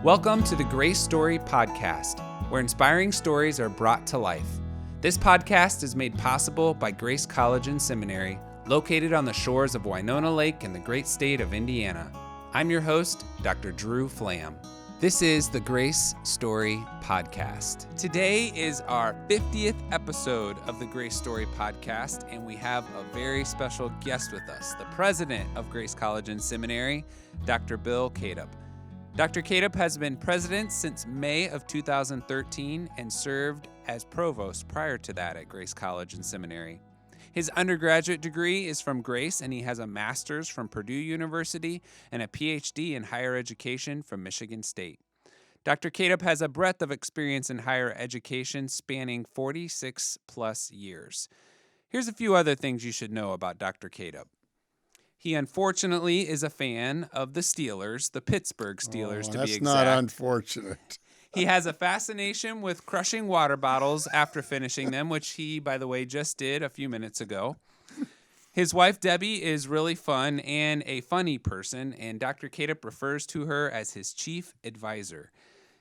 Welcome to the Grace Story Podcast, where inspiring stories are brought to life. This podcast is made possible by Grace College and Seminary, located on the shores of Winona Lake in the great state of Indiana. I'm your host, Dr. Drew Flam. This is the Grace Story Podcast. Today is our 50th episode of the Grace Story Podcast, and we have a very special guest with us, the president of Grace College and Seminary, Dr. Bill Katip. Dr. Katip has been president since May of 2013 and served as provost prior to that at Grace College and Seminary. His undergraduate degree is from Grace, and he has a master's from Purdue University and a PhD in higher education from Michigan State. Dr. Katip has a breadth of experience in higher education spanning 46 plus years. Here's a few other things you should know about Dr. Katip. He unfortunately is a fan of the Steelers, the Pittsburgh Steelers to be exact. That's not unfortunate. He has a fascination with crushing water bottles after finishing them, which he, by the way, just did a few minutes ago. His wife, Debbie, is really fun and a funny person, and Dr. Katip refers to her as his chief advisor.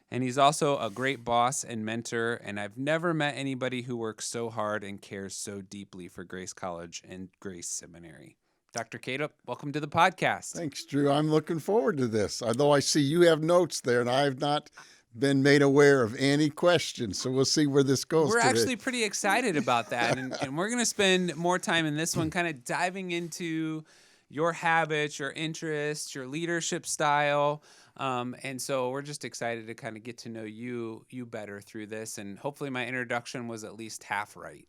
And he's also a great boss and mentor, and I've never met anybody who works so hard and cares so deeply for Grace College and Grace Seminary. Dr. Katip, welcome to the podcast. Thanks, Drew. I'm looking forward to this. Although I see you have notes there, and I have not been made aware of any questions, so we'll see where this goes. We're today. actually pretty excited about that, and we're going to spend more time in this one kind of diving into your habits, your interests, your leadership style, and so we're just excited to kind of get to know you better through this, and hopefully my introduction was at least half right,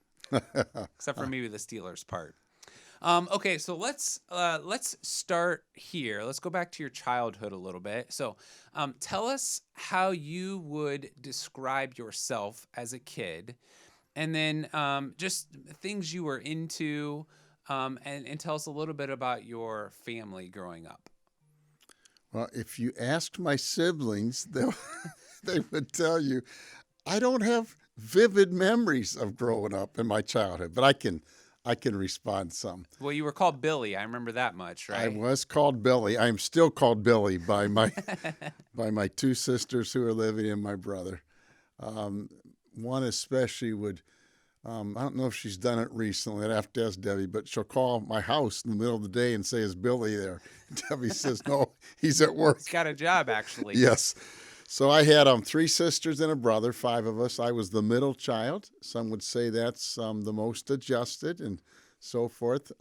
except for maybe the Steelers part. Okay, so let's start here. Let's go back to your childhood a little bit. So tell us how you would describe yourself as a kid, and then just things you were into, and tell us a little bit about your family growing up. Well, if you asked my siblings, they would tell you I don't have vivid memories of growing up in my childhood, but I can respond some. Well, you were called Billy. I remember that much, right? I was called Billy. I am still called Billy by my two sisters who are living and my brother. One especially would, I don't know if she's done it recently. I'd have to ask Debbie, but she'll call my house in the middle of the day and say, "Is Billy there?" Debbie says, "No, he's at work." He's got a job, actually. Yes. So I had three sisters and a brother, five of us. I was the middle child. Some would say that's the most adjusted and so forth.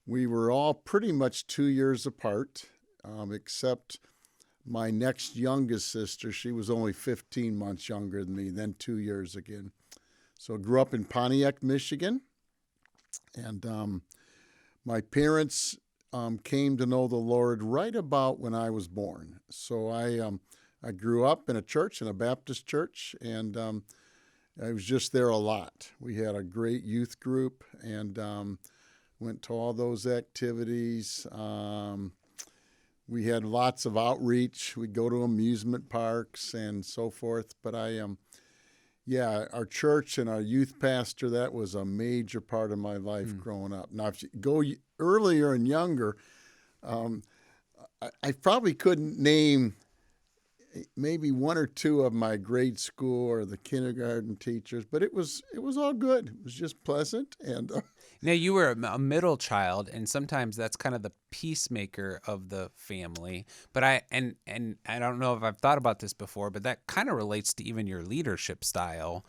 We were all pretty much 2 years apart, except my next youngest sister. She was only 15 months younger than me, then 2 years again. So I grew up in Pontiac, Michigan. And my parents came to know the Lord right about when I was born. So I grew up in a church, in a Baptist church, and I was just there a lot. We had a great youth group and went to all those activities. We had lots of outreach. We'd go to amusement parks and so forth. But our church and our youth pastor, that was a major part of my life growing up. Now, if you go earlier and younger, I probably couldn't name maybe one or two of my grade school or the kindergarten teachers, but it was all good. It was just pleasant. And now you were a middle child, and sometimes that's kind of the peacemaker of the family. But I don't know if I've thought about this before, but that kind of relates to even your leadership style.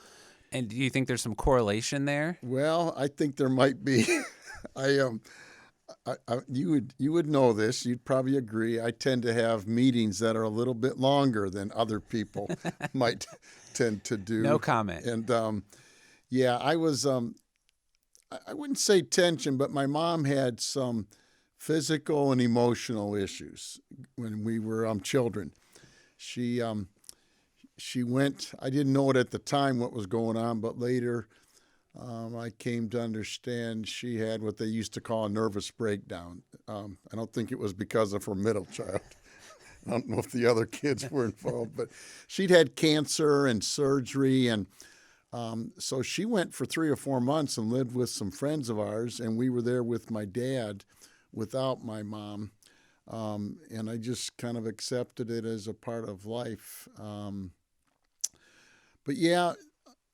And do you think there's some correlation there? Well, I think there might be. You would know this. You'd probably agree. I tend to have meetings that are a little bit longer than other people might tend to do. No comment. And I was. I wouldn't say tension, but my mom had some physical and emotional issues when we were children. She went. I didn't know it at the time what was going on, but later. I came to understand she had what they used to call a nervous breakdown. I don't think it was because of her middle child. I don't know if the other kids were involved, but she'd had cancer and surgery. And so she went for 3 or 4 months and lived with some friends of ours, and we were there with my dad without my mom. And I just kind of accepted it as a part of life. But yeah,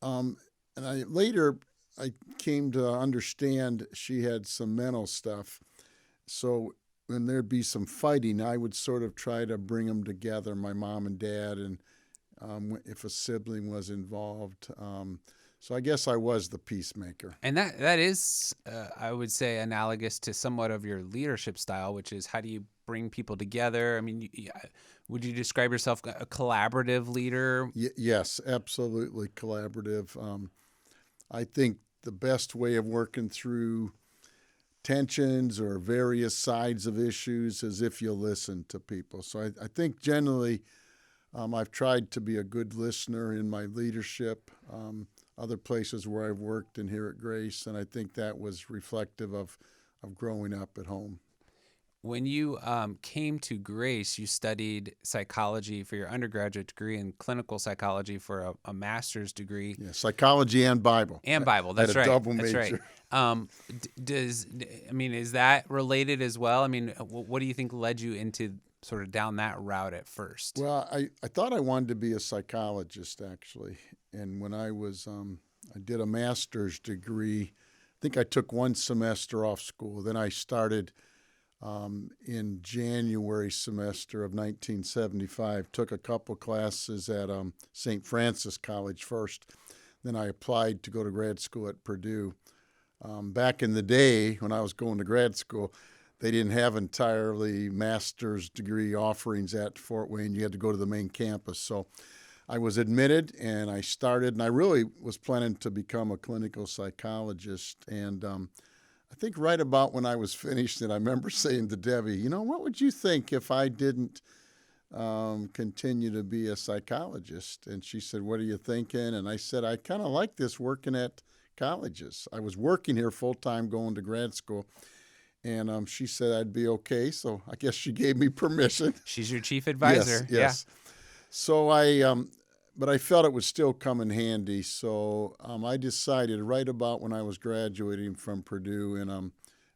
and I came to understand she had some mental stuff. So when there'd be some fighting, I would sort of try to bring them together, my mom and dad, and if a sibling was involved. So I guess I was the peacemaker. And that is, I would say, analogous to somewhat of your leadership style, which is how do you bring people together? I mean, would you describe yourself a collaborative leader? Yes, absolutely collaborative. I think the best way of working through tensions or various sides of issues is if you listen to people. So I think generally I've tried to be a good listener in my leadership, other places where I've worked and here at Grace, and I think that was reflective of growing up at home. When you came to Grace, you studied psychology for your undergraduate degree and clinical psychology for a master's degree. Yeah, psychology and Bible. And Bible, that's right. right. Double that's major. Right. Is that related as well? I mean, what do you think led you into sort of down that route at first? Well, I thought I wanted to be a psychologist, actually. And when I was, I did a master's degree. I think I took one semester off school. Then I started in January semester of 1975, took a couple classes at St. Francis College first. Then I applied to go to grad school at Purdue. Back in the day when I was going to grad school, they didn't have entirely master's degree offerings at Fort Wayne. You had to go to the main campus. So I was admitted and I started, and I really was planning to become a clinical psychologist. And I think right about when I was finished, and I remember saying to Debbie, what would you think if I didn't continue to be a psychologist? And she said, what are you thinking? And I said, I kind of like this working at colleges. I was working here full-time going to grad school. And she said I'd be okay, so I guess she gave me permission. She's your chief advisor. Yes. Yeah. So but I felt it would still come in handy. So I decided right about when I was graduating from Purdue in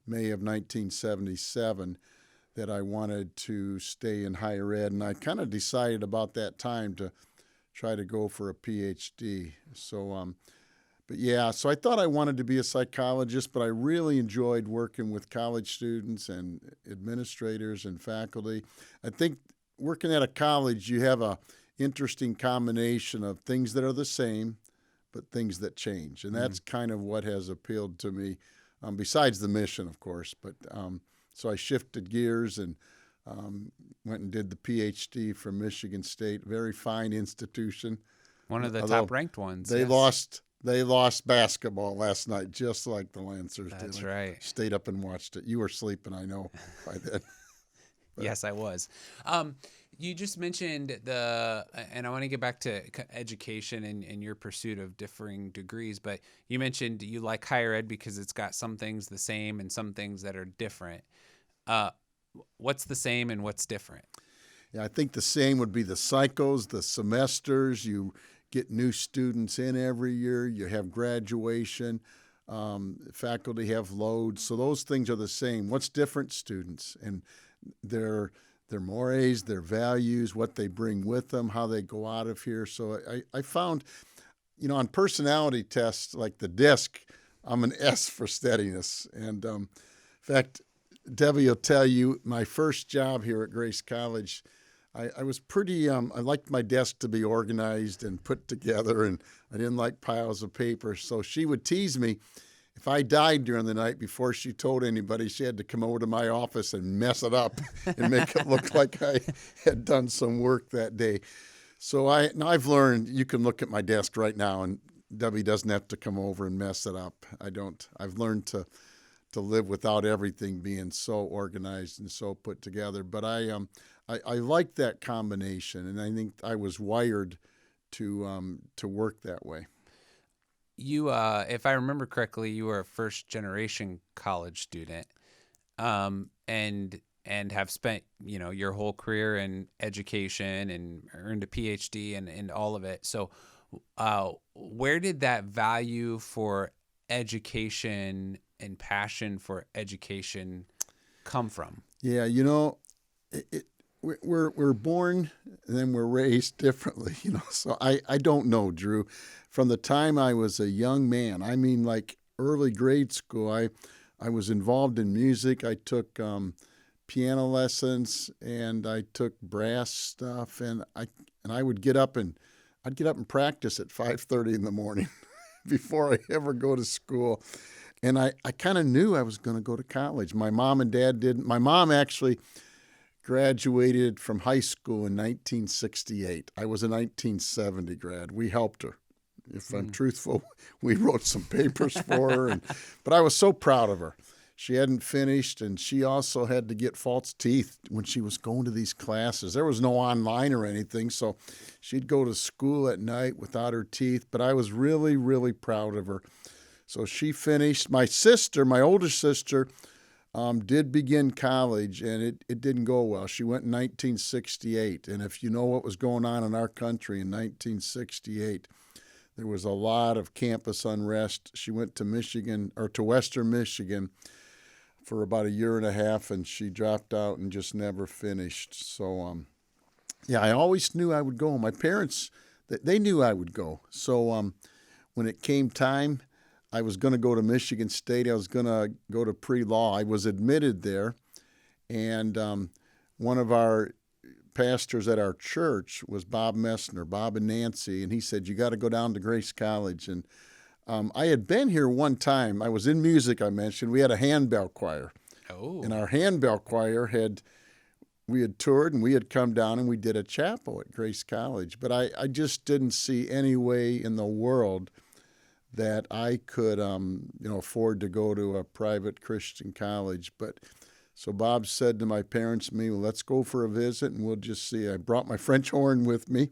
May of 1977 that I wanted to stay in higher ed. And I kind of decided about that time to try to go for a PhD. So, so I thought I wanted to be a psychologist, but I really enjoyed working with college students and administrators and faculty. I think working at a college, you have a interesting combination of things that are the same, but things that change. And that's kind of what has appealed to me, besides the mission, of course. But so I shifted gears and went and did the PhD from Michigan State, very fine institution. One of the top-ranked ones. They lost basketball last night, just like the Lancers did. That's right. Stayed up and watched it. You were sleeping, I know, by then. Yes, I was. You just mentioned and I want to get back to education and your pursuit of differing degrees, but you mentioned you like higher ed because it's got some things the same and some things that are different. What's the same and what's different? Yeah, I think the same would be the cycles, the semesters. You get new students in every year. You have graduation. Faculty have loads. So those things are the same. What's different? Students and their mores, their values, what they bring with them, how they go out of here. So I found, on personality tests like the DISC, I'm an S for steadiness. And in fact, Debbie will tell you, my first job here at Grace College, I was pretty, I liked my desk to be organized and put together, and I didn't like piles of paper. So she would tease me. If I died during the night before she told anybody, she had to come over to my office and mess it up and make it look like I had done some work that day. So now I've learned you can look at my desk right now and Debbie doesn't have to come over and mess it up. I've learned to live without everything being so organized and so put together. But I like that combination, and I think I was wired to work that way. You, if I remember correctly, you were a first-generation college student, and have spent, your whole career in education and earned a PhD and all of it. So, where did that value for education and passion for education come from? Yeah, we're born and then we're raised differently, So I don't know, Drew. From the time I was a young man, I mean, like early grade school, I was involved in music. I took piano lessons and I took brass stuff, and I would get up and practice at 5:30 in the morning before I ever go to school. And I kind of knew I was going to go to college. My mom and dad didn't. My mom actually graduated from high school in 1968. I was a 1970 grad. We helped her. If I'm truthful, we wrote some papers for her. But I was so proud of her. She hadn't finished, and she also had to get false teeth when she was going to these classes. There was no online or anything, so she'd go to school at night without her teeth. But I was really, really proud of her. So she finished. My older sister, did begin college, and it didn't go well. She went in 1968, and if you know what was going on in our country in 1968, there was a lot of campus unrest. She went to Western Michigan for about a year and a half, and she dropped out and just never finished. So, I always knew I would go. My parents, they knew I would go. So when it came time, I was going to go to Michigan State. I was going to go to pre-law. I was admitted there, and one of our pastors at our church was Bob Messner, Bob and Nancy, and he said, you got to go down to Grace College. And I had been here one time. I was in music, I mentioned. We had a handbell choir. Oh. And our handbell choir we had toured, and we had come down and we did a chapel at Grace College. But I just didn't see any way in the world that I could, afford to go to a private Christian college. But so Bob said to my parents and me, well, let's go for a visit and we'll just see. I brought my French horn with me,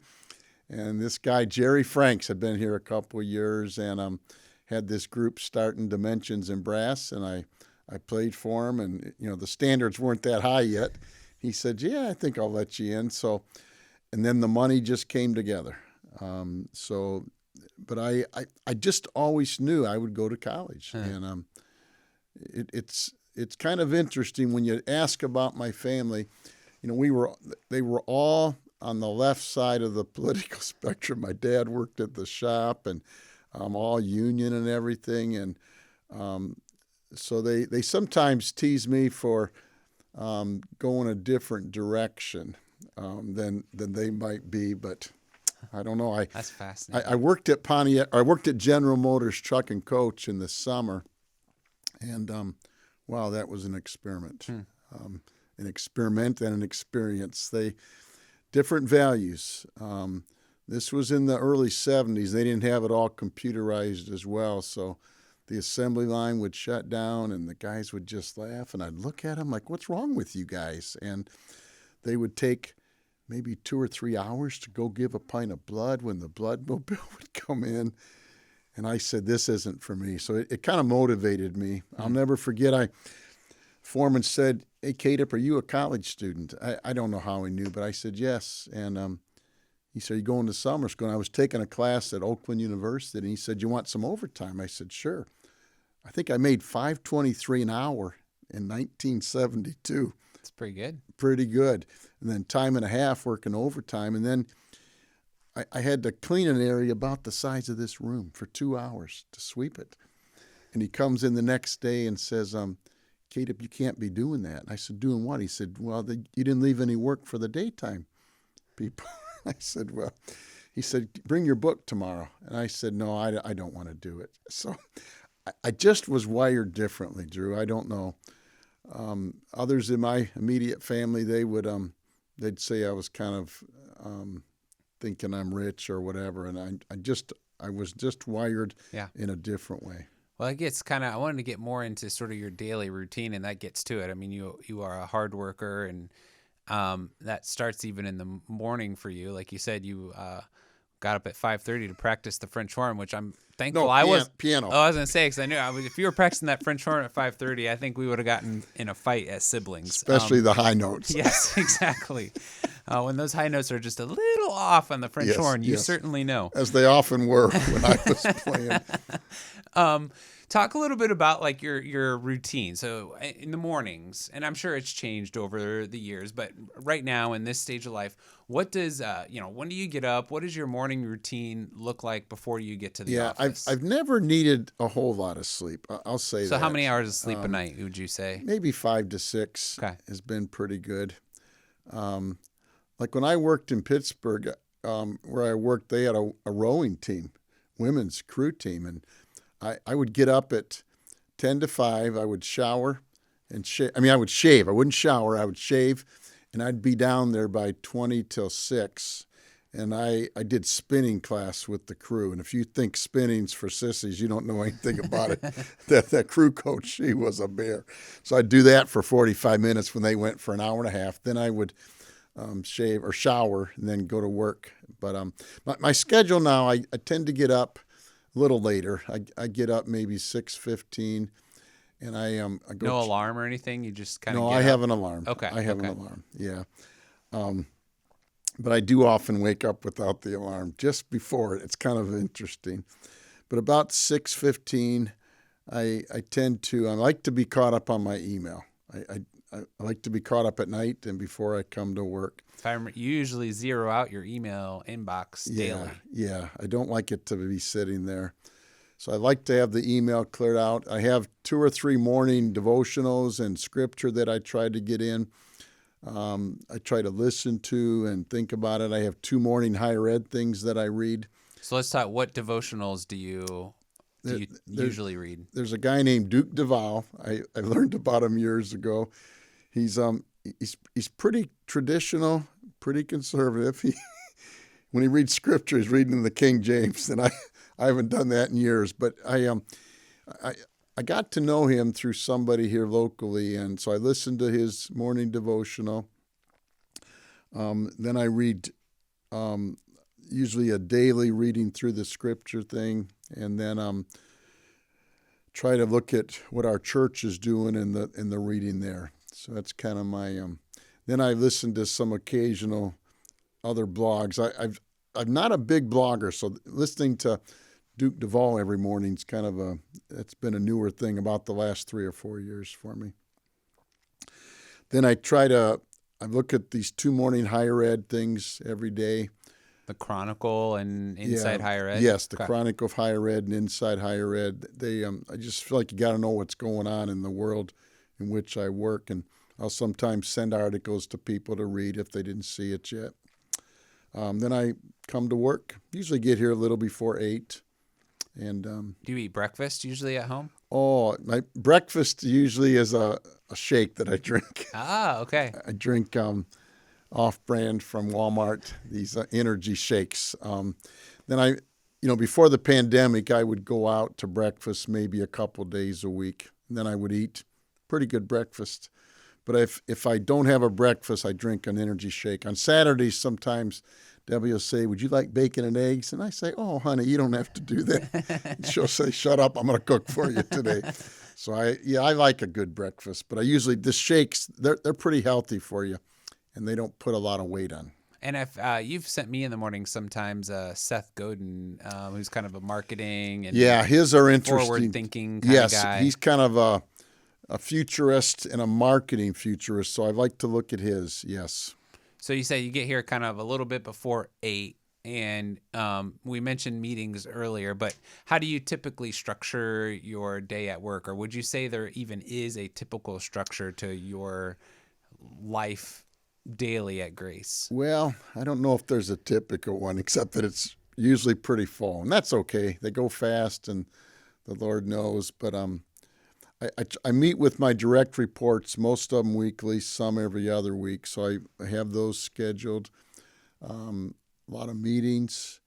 and this guy, Jerry Franks, had been here a couple of years and had this group starting Dimensions in Brass, and I played for him, and the standards weren't that high yet. He said, yeah, I think I'll let you in. So, and then the money just came together. But I just always knew I would go to college. And it's kind of interesting when you ask about my family. They were all on the left side of the political spectrum. My dad worked at the shop, and all union and everything. And so they sometimes tease me for going a different direction than they might be, but I don't know. That's fascinating. I worked at Pontiac. I worked at General Motors Truck and Coach in the summer, and wow, that was an experiment, an experiment and an experience. Different values. This was in the early 70s. They didn't have it all computerized as well, so the assembly line would shut down, and the guys would just laugh, and I'd look at them like, "What's wrong with you guys?" And they would take maybe 2 or 3 hours to go give a pint of blood when the blood mobile would come in. And I said, this isn't for me. So it kind of motivated me. I'll never forget, foreman said, hey, Katip, are you a college student? I don't know how he knew, but I said yes. And he said, you going to summer school? And I was taking a class at Oakland University, and he said, you want some overtime? I said, sure. I think I made $5.23 an hour in 1972. That's pretty good. Pretty good. And then time and a half working overtime. And then I had to clean an area about the size of this room for 2 hours to sweep it. And he comes in the next day and says, Katip, you can't be doing that. And I said, doing what? He said, well, you didn't leave any work for the daytime people. I said, well, he said, bring your book tomorrow. And I said, no, I don't want to do it. So I just was wired differently, Drew. I don't know. Others in my immediate family, they'd say I was kind of thinking I'm rich or whatever, and I was just wired in a different way. Well, it gets I wanted to get more into sort of your daily routine, and that gets to it. I mean, you are a hard worker, and that starts even in the morning for you. Like you said, you got up at 5:30 to practice the French horn, which I'm thankful piano. Oh, I was gonna say, because I knew if you were practicing that French horn at 5:30, I think we would have gotten in a fight as siblings, especially the high notes. Yes, exactly. When those high notes are just a little off on the French Yes, horn, you yes. certainly know. As they often were when I was playing. Talk a little bit about like your routine. So in the mornings, and I'm sure it's changed over the years, but right now in this stage of life, what does when do you get up? What does your morning routine look like before you get to the office? I've never needed a whole lot of sleep. I'll say that. So how many hours of sleep a night would you say? Maybe 5 to 6 Okay. has been pretty good. Like when I worked in Pittsburgh, where I worked, they had a rowing team, women's crew team, and I would get up at 10 to 5. I would shower and shave. I mean, I would shave. I wouldn't shower. I would shave, and I'd be down there by 20 till 6. And I did spinning class with the crew. And if you think spinning's for sissies, you don't know anything about it. That crew coach, she was a bear. So I'd do that for 45 minutes when they went for an hour and a half. Then I would shave or shower and then go to work. But my schedule now, I tend to get up a little later. I get up maybe 6:15, and I go. No alarm or anything. You just kind of. No, get I up? have an alarm. Okay. I have an alarm. Yeah. But I do often wake up without the alarm just before it. It's kind of interesting. But about 6:15, I like to be caught up on my email. I like to be caught up at night and before I come to work. You usually zero out your email inbox daily. Yeah. I don't like it to be sitting there. So I like to have the email cleared out. I have 2 or 3 morning devotionals and scripture that I try to get in. I try to listen to and think about it. I have 2 morning higher ed things that I read. So let's talk. What devotionals do you usually read? There's a guy named Duke Duval. I learned about him years ago. He's pretty traditional, pretty conservative. When he reads scripture, he's reading in the King James, and I haven't done that in years. But I got to know him through somebody here locally, and so I listened to his morning devotional. Then I read usually a daily reading through the scripture thing, and then try to look at what our church is doing in the reading there. So that's kind of my. Then I listen to some occasional other blogs. I'm not a big blogger, so listening to Duke Duval every morning is kind of it's been a newer thing about the last 3 or 4 years for me. Then I look at these 2 morning higher ed things every day. The Chronicle and Inside Higher Ed? Yes, the Chronicle of Higher Ed and Inside Higher Ed. I just feel like you got to know what's going on in the world in which I work, and I'll sometimes send articles to people to read if they didn't see it yet. Then I come to work, usually get here a little before 8. And do you eat breakfast usually at home? Oh, my breakfast usually is a shake that I drink. Ah, okay. I drink off-brand from Walmart, these energy shakes. Then before the pandemic, I would go out to breakfast maybe a couple days a week. And then I would eat pretty good breakfast. But if I don't have a breakfast, I drink an energy shake. On Saturdays, sometimes Debbie will say, "Would you like bacon and eggs?" And I say, "Oh, honey, you don't have to do that." She'll say, "Shut up, I'm going to cook for you today." So I like a good breakfast. But the shakes, they're pretty healthy for you, and they don't put a lot of weight on. And if you've sent me in the morning sometimes Seth Godin, who's kind of a marketing and his are interesting. Forward-thinking kind of guy. Yes, he's kind of a futurist and a marketing futurist, so I like to look at his, yes. So you say you get here kind of a little bit before 8, and we mentioned meetings earlier, but how do you typically structure your day at work? Or would you say there even is a typical structure to your life daily at Grace? Well, I don't know if there's a typical one, except that it's usually pretty full, and that's okay. They go fast, and the Lord knows, but I meet with my direct reports, most of them weekly, some every other week. So I have those scheduled. A lot of meetings.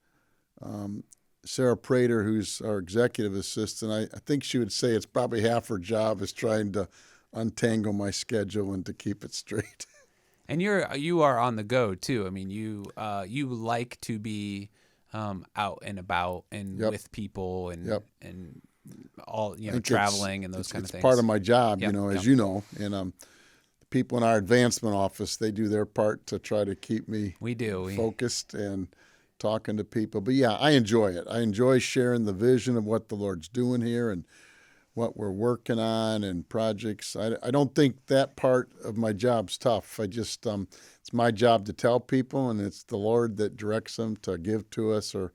Sarah Prater, who's our executive assistant, I think she would say it's probably half her job is trying to untangle my schedule and to keep it straight. And you are on the go too. I mean, you like to be out and about and with people and all traveling and those kind of things. It's part of my job, as you know. And people in our advancement office, they do their part to try to keep me focused and talking to people. But yeah, I enjoy it. I enjoy sharing the vision of what the Lord's doing here and what we're working on and projects. I don't think that part of my job's tough. I just it's my job to tell people, and it's the Lord that directs them to give to us or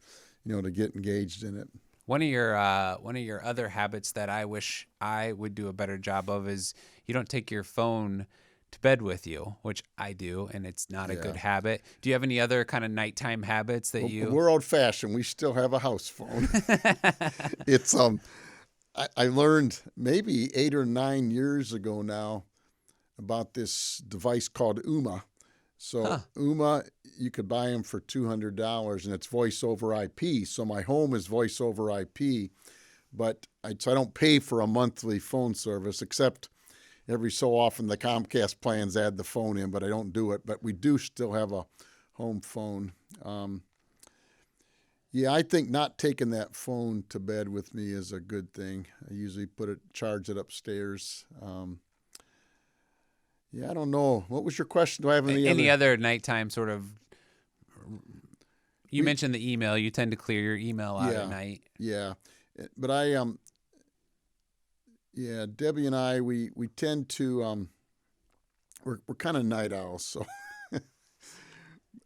to get engaged in it. One of your other habits that I wish I would do a better job of is you don't take your phone to bed with you, which I do, and it's not a good habit. Do you have any other kind of nighttime habits that you? We're old fashioned. We still have a house phone. It's I learned maybe 8 or 9 years ago now about this device called Uma. So Uma, you could buy them for $200, and it's voice over IP. So my home is voice over IP, but I don't pay for a monthly phone service, except every so often the Comcast plans add the phone in, but I don't do it. But we do still have a home phone. Yeah, I think not taking that phone to bed with me is a good thing. I usually charge it upstairs. Yeah, I don't know. What was your question? Do I have any other nighttime sort of? You mentioned the email. You tend to clear your email out at night. Yeah, but Debbie and I, we tend to we're kind of night owls, so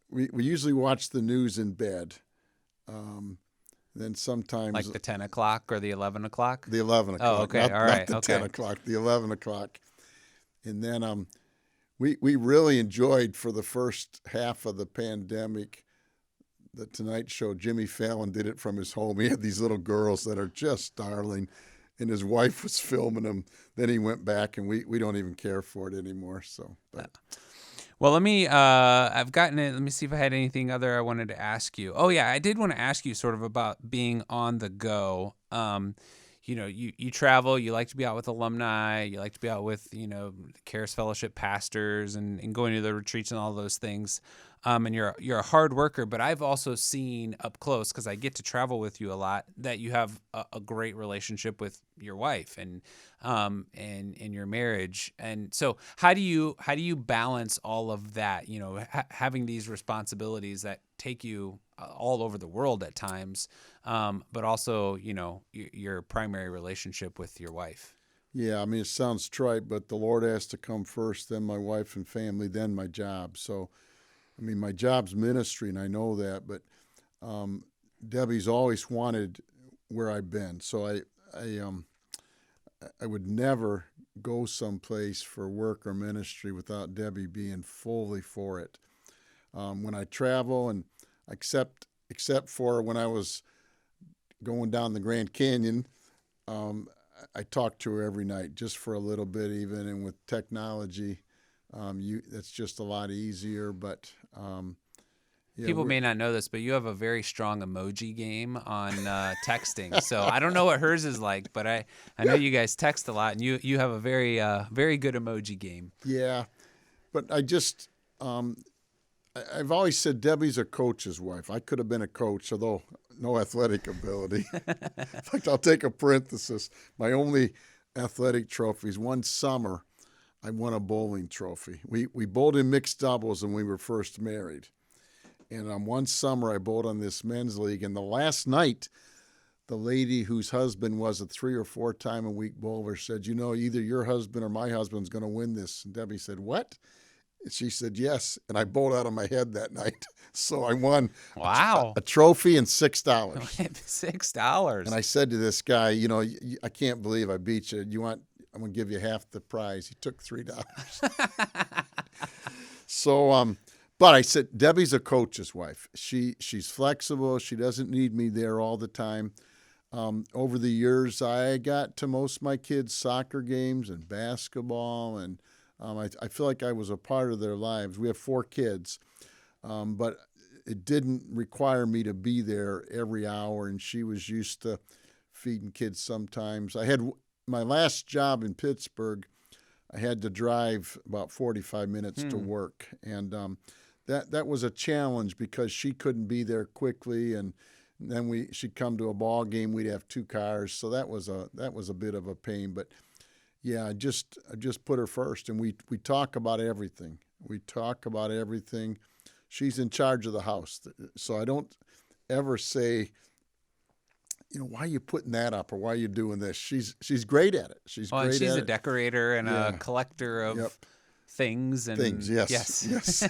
we usually watch the news in bed. Then sometimes like the 10 o'clock or the 11 o'clock. The 11 o'clock. Oh, okay, all right, not the 10 o'clock. The 11 o'clock. And then we really enjoyed for the first half of the pandemic the Tonight Show. Jimmy Fallon did it from his home. He had these little girls that are just darling, and his wife was filming them. Then he went back, and we don't even care for it anymore. So, well, let me. I've gotten it. Let me see if I had anything other I wanted to ask you. Oh yeah, I did want to ask you sort of about being on the go. You travel, you like to be out with alumni, you like to be out with, Charis Fellowship pastors and going to the retreats and all those things. And you're a hard worker, but I've also seen up close, because I get to travel with you a lot, that you have a great relationship with your wife and your marriage. And so how do you balance all of that, having these responsibilities that take you all over the world at times, but also, your primary relationship with your wife? Yeah, I mean, it sounds trite, but the Lord has to come first, then my wife and family, then my job. So, I mean, my job's ministry, and I know that, but Debbie's always wanted where I've been. So I would never go someplace for work or ministry without Debbie being fully for it. When I travel, and except for when I was going down the Grand Canyon, I talk to her every night, just for a little bit even. And with technology, that's just a lot easier. But people may not know this, but you have a very strong emoji game on texting. So I don't know what hers is like, but I know you guys text a lot, and you have a very very good emoji game. Yeah, but I just I've always said Debbie's a coach's wife. I could have been a coach, although no athletic ability. In fact, I'll take a parenthesis. My only athletic trophies. One summer, I won a bowling trophy. We bowled in mixed doubles when we were first married. And one summer, I bowled on this men's league. And the last night, the lady whose husband was a 3 or 4 time a week bowler said, either your husband or my husband's going to win this. And Debbie said, what? And she said, yes. And I bowled out of my head that night. So I won a trophy and $6. $6. And I said to this guy, I can't believe I beat you. I'm going to give you half the prize. He took $3. So, but I said, Debbie's a coach's wife. She's flexible. She doesn't need me there all the time. Over the years, I got to most of my kids' soccer games and basketball, and I feel like I was a part of their lives. We have 4 kids, but it didn't require me to be there every hour, and she was used to feeding kids sometimes. I had my last job in Pittsburgh. I had to drive about 45 minutes to work, and that was a challenge because she couldn't be there quickly, and then she'd come to a ball game. We'd have 2 cars, so that was a bit of a pain. But Yeah, I just put her first, and we talk about everything. We talk about everything. She's in charge of the house, so I don't ever say, why are you putting that up or why are you doing this? She's great at it. She's Well, and great she's at a it. decorator and a Yeah. collector Yep. of things. Things. And Yes. Yes.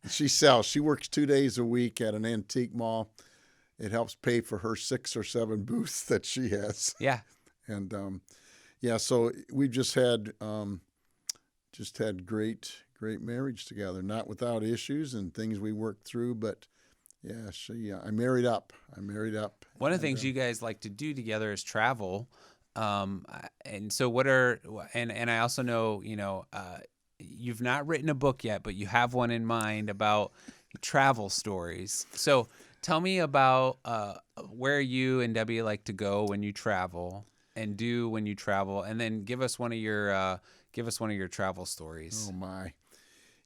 She sells. She works 2 days a week at an antique mall. It helps pay for her 6 or 7 booths that she has. Yeah. And yeah, so we've just had great marriage together. Not without issues and things we worked through, but yeah, I married up. One of the things you guys like to do together is travel. And so and I also know, you've not written a book yet, but you have one in mind about travel stories. So tell me about where you and Debbie like to go when you travel and do when you travel, and then give us one of your travel stories. Oh my.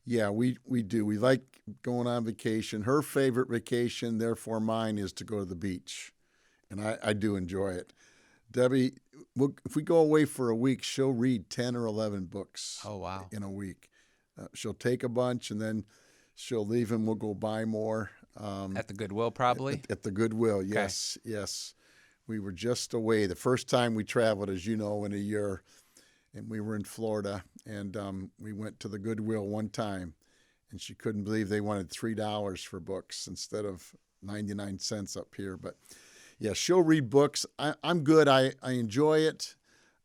Yeah, we do. We like going on vacation. Her favorite vacation, therefore mine, is to go to the beach. And I do enjoy it. Debbie, if we go away for a week, she'll read 10 or 11 books. Oh, wow. In a week. She'll take a bunch and then she'll leave them. We'll go buy more. At the Goodwill, probably? At the Goodwill, yes. Okay. Yes. We were just away. The first time we traveled, as you know, in a year, and we were in Florida, and we went to the Goodwill one time, and she couldn't believe they wanted $3 for books instead of 99 cents up here. But yeah, she'll read books. I'm good. I enjoy it.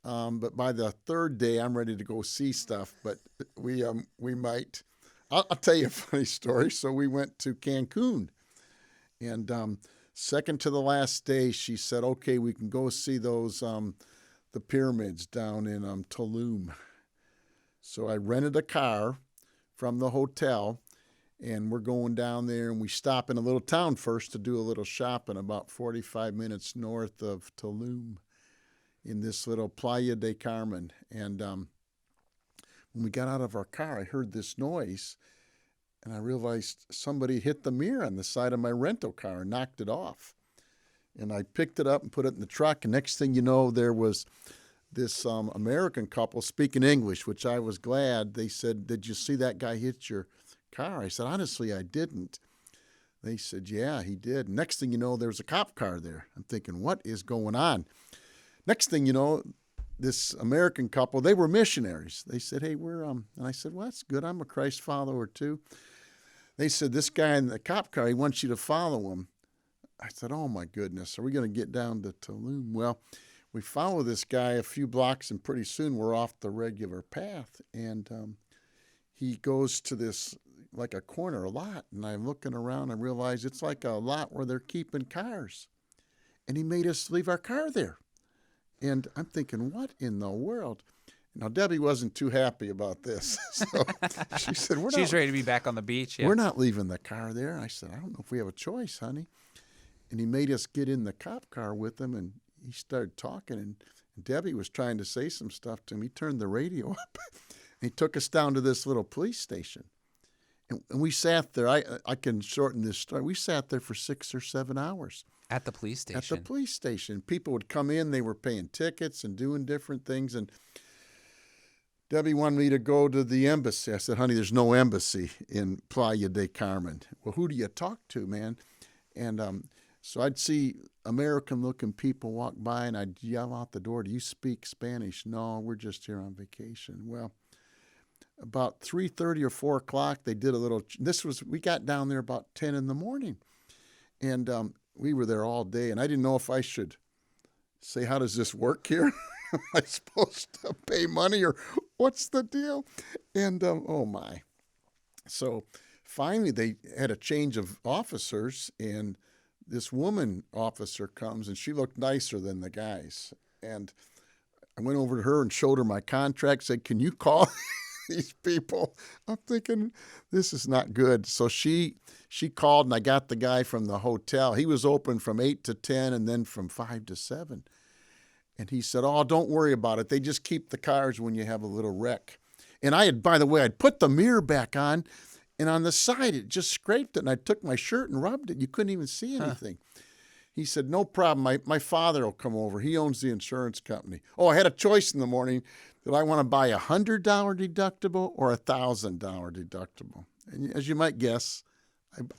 But by the third day, I'm ready to go see stuff. But we might. I'll tell you a funny story. So we went to Cancun, and second to the last day, she said, "Okay, we can go see those the pyramids down in Tulum." So I rented a car from the hotel, and we're going down there, and we stop in a little town first to do a little shopping about 45 minutes north of Tulum in this little Playa del Carmen. And when we got out of our car, I heard this noise, and I realized somebody hit the mirror on the side of my rental car and knocked it off. And I picked it up and put it in the truck, and next thing you know, there was this American couple speaking English, which I was glad. They said, "Did you see that guy hit your car?" I said, "Honestly, I didn't." They said, "Yeah, he did." Next thing you know, there's a cop car there. I'm thinking, what is going on? Next thing you know, this American couple, they were missionaries. They said, "Hey, we're," and I said, "Well, that's good. I'm a Christ follower too." They said, "This guy in the cop car, he wants you to follow him." I said, "Oh my goodness, are we going to get down to Tulum?" Well, we follow this guy a few blocks, and pretty soon we're off the regular path. And he goes to this, like a corner lot, and I'm looking around, I realize it's like a lot where they're keeping cars. And he made us leave our car there. And I'm thinking, what in the world? Now, Debbie wasn't too happy about this. So she said, She's ready to be back on the beach. Yeah. We're not leaving the car there. I said, "I don't know if we have a choice, honey." And he made us get in the cop car with him, and he started talking, and Debbie was trying to say some stuff to him. He turned the radio up, and he took us down to this little police station. And we sat there. I can shorten this story. We sat there for 6 or 7 hours. At the police station? At the police station. People would come in. They were paying tickets and doing different things, and Debbie wanted me to go to the embassy. I said, "Honey, there's no embassy in Playa del Carmen." "Well, who do you talk to, man?" And so I'd see American-looking people walk by, and I'd yell out the door, "Do you speak Spanish?" "No, we're just here on vacation." Well, about 3:30 or 4 o'clock, they did a little. We got down there about 10 in the morning, and we were there all day. And I didn't know if I should say, "How does this work here? Am I supposed to pay money, or what's the deal?" And oh my! So finally, they had a change of officers, and this woman officer comes, and she looked nicer than the guys. And I went over to her and showed her my contract, said, "Can you call these people?" I'm thinking, this is not good. So she called, and I got the guy from the hotel. He was open from 8 to 10 and then from 5 to 7. And he said, "Oh, don't worry about it. They just keep the cars when you have a little wreck." And by the way, I'd put the mirror back on, and on the side, it just scraped it, and I took my shirt and rubbed it. You couldn't even see anything. He said, no problem. My father will come over. He owns the insurance company. Oh, I had a choice in the morning. Did I want to buy $100 deductible or $1,000 deductible? And as you might guess,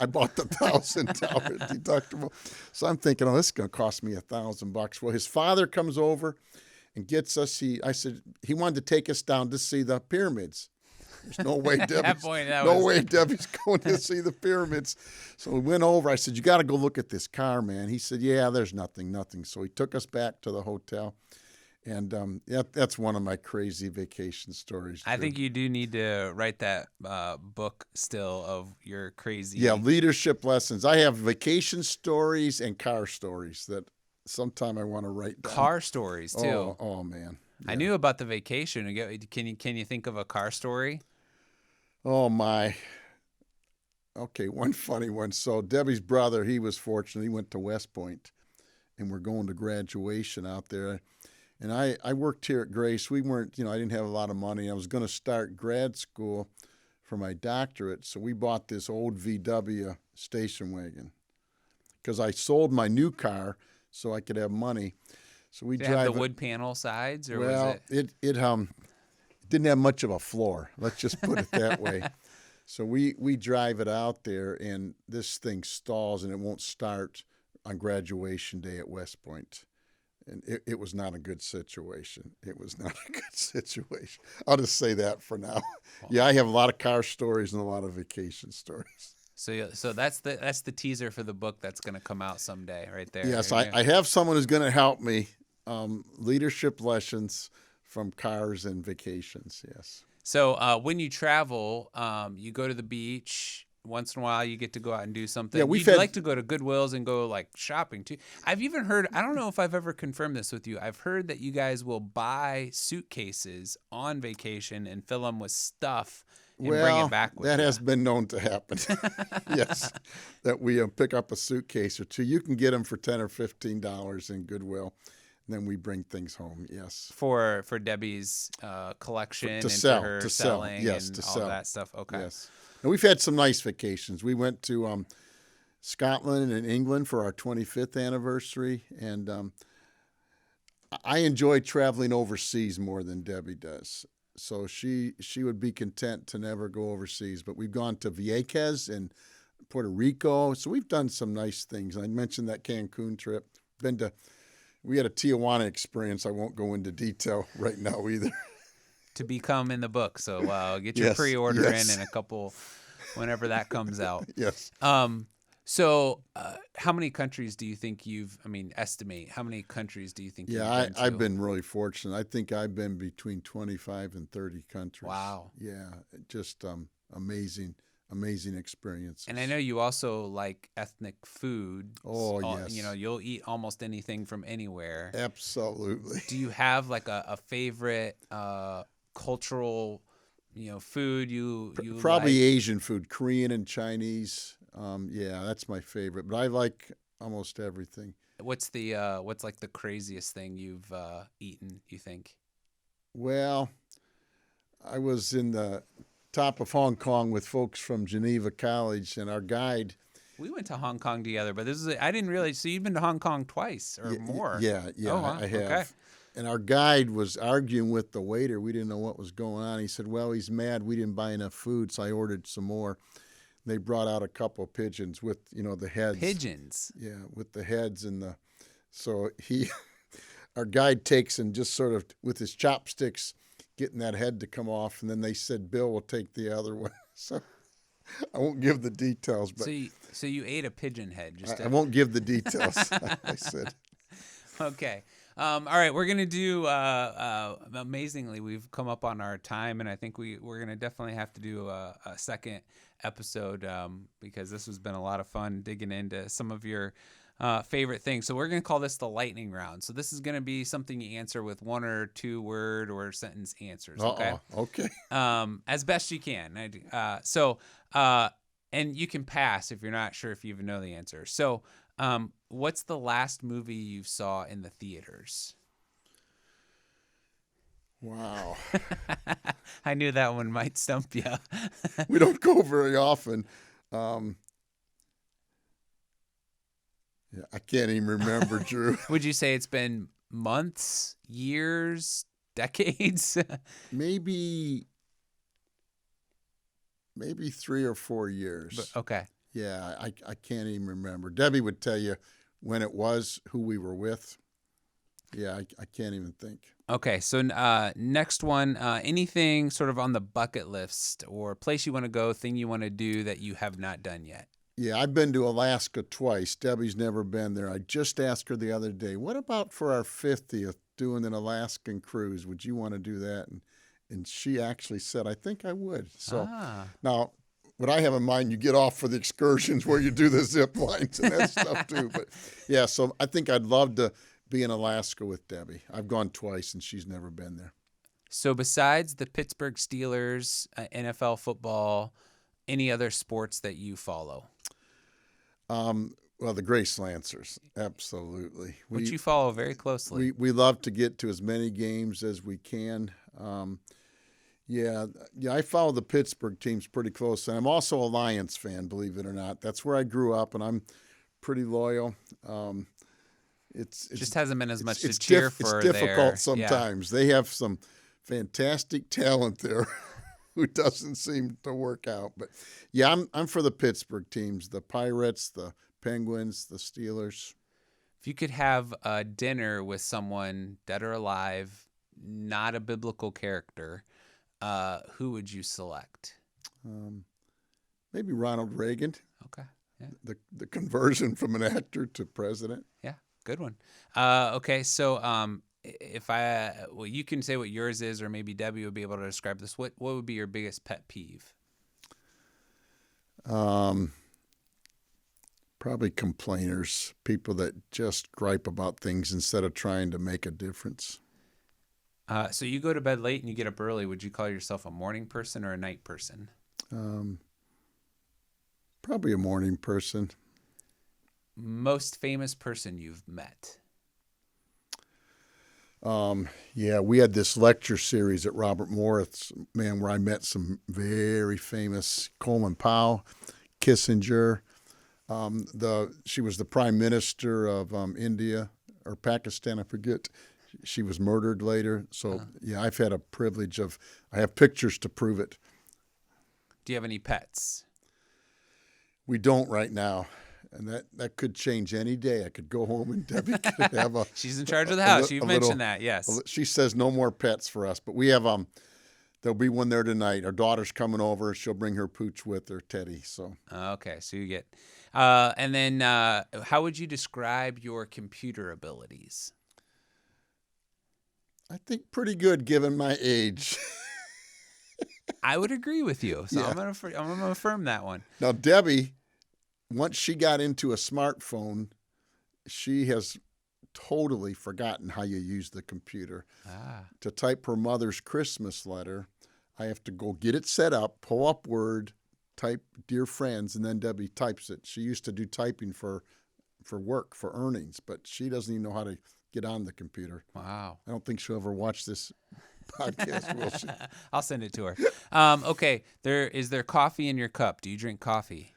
I bought the $1,000 deductible. So I'm thinking, oh, this is going to cost me $1,000. Well, his father comes over and gets us. I said he wanted to take us down to see the pyramids. There's no way Debbie's going to see the pyramids. So we went over. I said, you got to go look at this car, man. He said, yeah, there's nothing. So he took us back to the hotel. And that's one of my crazy vacation stories. I think you do need to write that book still of your crazy. Yeah, leadership lessons. I have vacation stories and car stories that sometime I want to write down. Car stories too. Oh man. Yeah. I knew about the vacation. Can you think of a car story? Oh my. Okay, one funny one. So Debbie's brother, he was fortunate. He went to West Point, and we're going to graduation out there. And I worked here at Grace. We weren't, I didn't have a lot of money. I was going to start grad school for my doctorate. So we bought this old VW station wagon because I sold my new car so I could have money. So we drive have the wood panel sides, or well, was it? It didn't have much of a floor. Let's just put it that way. So we drive it out there, and this thing stalls, and it won't start on graduation day at West Point. And it was not a good situation. It was not a good situation. I'll just say that for now. Yeah, I have a lot of car stories and a lot of vacation stories. So that's the teaser for the book that's going to come out someday, right there. Yes, I have someone who's going to help me. Leadership lessons from cars and vacations. Yes. So when you travel, you go to the beach. Once in a while, you get to go out and do something. Yeah, You'd like to go to Goodwill's and go like shopping too. I've even heard, I don't know if I've ever confirmed this with you. I've heard that you guys will buy suitcases on vacation and fill them with stuff and bring it back with you. That has been known to happen. Yes, that we pick up a suitcase or two. You can get them for $10 or $15 in Goodwill. And then we bring things home. Yes. For Debbie's collection to sell, for her to selling sell. Yes, and to all sell. that stuff. Okay. Yes. And we've had some nice vacations. We went to Scotland and England for our 25th anniversary, and I enjoy traveling overseas more than Debbie does. So she would be content to never go overseas. But we've gone to Vieques and Puerto Rico, so we've done some nice things. I mentioned that Cancun trip. We had a Tijuana experience. I won't go into detail right now either. To become in the book. So get your pre-order in a couple, whenever that comes out. Yes. So how many countries do you think estimate how many countries do you think you've been to? I've been really fortunate. I think I've been between 25 and 30 countries. Wow. Yeah, just amazing experience. And I know you also like ethnic food. Oh, yes. You'll eat almost anything from anywhere. Absolutely. Do you have like a favorite cultural, food you probably like? Asian food, Korean and Chinese. Yeah, that's my favorite. But I like almost everything. What's like the craziest thing you've eaten, you think? Well, I was in the top of Hong Kong with folks from Geneva College, and our guide. We went to Hong Kong together, but I didn't realize. So you've been to Hong Kong twice or more? Yeah, Oh, wow. I have. Okay. And our guide was arguing with the waiter. We didn't know what was going on. He said, well, he's mad we didn't buy enough food, so I ordered some more. They brought out a couple of pigeons with, the heads. Pigeons? Yeah, with the heads and the... So our guide takes and just sort of, with his chopsticks, getting that head to come off, and then they said, Bill will take the other one. So I won't give the details. But so you ate a pigeon head? I won't give the details, I said. Okay. All right, we're gonna do. Amazingly, we've come up on our time, and I think we're gonna definitely have to do a second episode because this has been a lot of fun digging into some of your favorite things. So we're gonna call this the lightning round. So this is gonna be something you answer with one or two word or sentence answers. Okay. Okay. As best you can. And you can pass if you're not sure if you even know the answer. So. What's the last movie you saw in the theaters? Wow. I knew that one might stump you. We don't go very often. Yeah, I can't even remember, Drew. Would you say it's been months, years, decades? maybe 3 or 4 years. But okay. Yeah, I can't even remember. Debbie would tell you when it was, who we were with. Yeah, I can't even think. Okay, so next one, anything sort of on the bucket list or place you want to go, thing you want to do that you have not done yet? Yeah, I've been to Alaska twice. Debbie's never been there. I just asked her the other day, what about for our 50th, doing an Alaskan cruise? Would you want to do that? And she actually said, I think I would. So now, what I have in mind, you get off for the excursions where you do the zip lines and that stuff too. But yeah, so I think I'd love to be in Alaska with Debbie. I've gone twice and she's never been there. So besides the Pittsburgh Steelers, NFL football, any other sports that you follow? Well, the Grace Lancers, absolutely. Which you follow very closely. We love to get to as many games as we can. Yeah, I follow the Pittsburgh teams pretty close. And I'm also a Lions fan, believe it or not. That's where I grew up, and I'm pretty loyal. It's just hasn't been as much to cheer for. It's difficult there. sometimes. Yeah. They have some fantastic talent there who doesn't seem to work out. But yeah, I'm for the Pittsburgh teams, the Pirates, the Penguins, the Steelers. If you could have a dinner with someone, dead or alive, not a biblical character, who would you select? Maybe Ronald Reagan. Okay. Yeah. The conversion from an actor to president. Yeah, good one. Okay, so you can say what yours is, or maybe Debbie would be able to describe this. What would be your biggest pet peeve? Probably complainers, people that just gripe about things instead of trying to make a difference. So you go to bed late and you get up early. Would you call yourself a morning person or a night person? Probably a morning person. Most famous person you've met? Yeah, we had this lecture series at Robert Morris, where I met some very famous, Colin Powell, Kissinger. She was the prime minister of India or Pakistan, I forget. She was murdered later. So, yeah, I've had a privilege I have pictures to prove it. Do you have any pets? We don't right now. And that could change any day. I could go home and Debbie could have a... She's in charge of the house. You've mentioned that, yes. She says no more pets for us. But we have, there'll be one there tonight. Our daughter's coming over. She'll bring her pooch with her, Teddy. So. Okay, so you get... and then how would you describe your computer abilities? I think pretty good given my age. I would agree with you. So Yeah. I'm gonna affirm that one. Now, Debbie, once she got into a smartphone, she has totally forgotten how you use the computer. To type her mother's Christmas letter, I have to go get it set up, pull up Word, type "Dear Friends," and then Debbie types it. She used to do typing for work, for earnings, but she doesn't even know how to get on the computer. Wow. I don't think she'll ever watch this podcast, will she? I'll send it to her. Okay. Is there coffee in your cup? Do you drink coffee?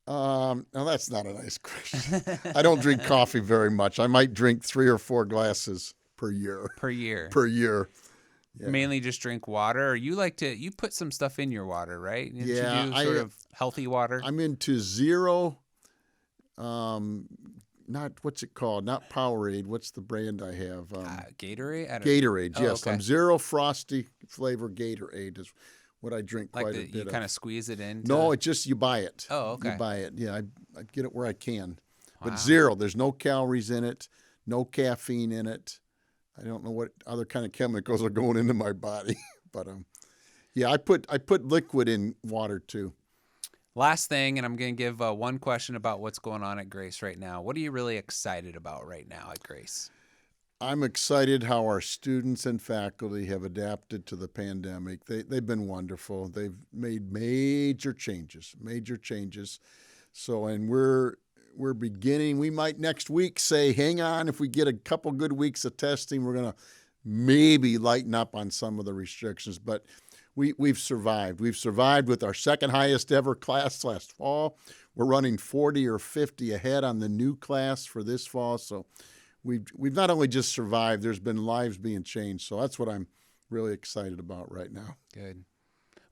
Now that's not a nice question. I don't drink coffee very much. I might drink 3 or 4 glasses per year. Per year. Yeah. Mainly just drink water, or you put some stuff in your water, right? Didn't you do sort of healthy water? I'm into zero, not, what's it called? Not Powerade. What's the brand I have? Gatorade? Gatorade, yes. Okay. I'm zero frosty flavor Gatorade is what I drink quite a bit you of. kind of squeeze it in? No, it's just you buy it. Oh, okay. You buy it. Yeah, I get it where I can. Wow. But zero. There's no calories in it, no caffeine in it. I don't know what other kind of chemicals are going into my body. But yeah, I put liquid in water too. Last thing, and I'm going to give one question about what's going on at Grace right now. What are you really excited about right now at Grace? I'm excited how our students and faculty have adapted to the pandemic. They've been wonderful. They've made major changes. So, and we're beginning. We might next week say, hang on, if we get a couple good weeks of testing, we're going to maybe lighten up on some of the restrictions. But we've survived. We've survived with our second highest ever class last fall. We're running 40 or 50 ahead on the new class for this fall. So we've not only just survived, there's been lives being changed. So that's what I'm really excited about right now. Good.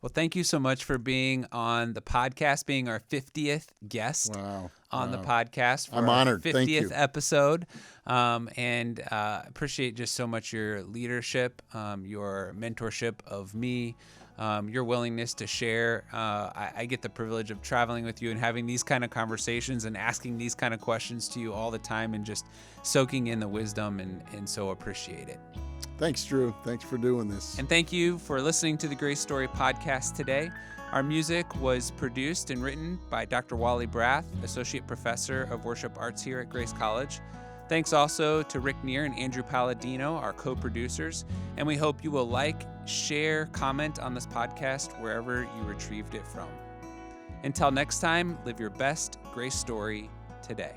Well, thank you so much for being on the podcast, being our 50th guest on the podcast for I'm honored. our 50th Thank you. episode. And appreciate just so much your leadership, your mentorship of me, your willingness to share. I get the privilege of traveling with you and having these kind of conversations and asking these kind of questions to you all the time and just soaking in the wisdom, and so appreciate it. Thanks, Drew. Thanks for doing this. And thank you for listening to the Grace Story podcast today. Our music was produced and written by Dr. Wally Brath, Associate Professor of Worship Arts here at Grace College. Thanks also to Rick Neer and Andrew Palladino, our co-producers. And we hope you will like, share, comment on this podcast wherever you retrieved it from. Until next time, live your best Grace Story today.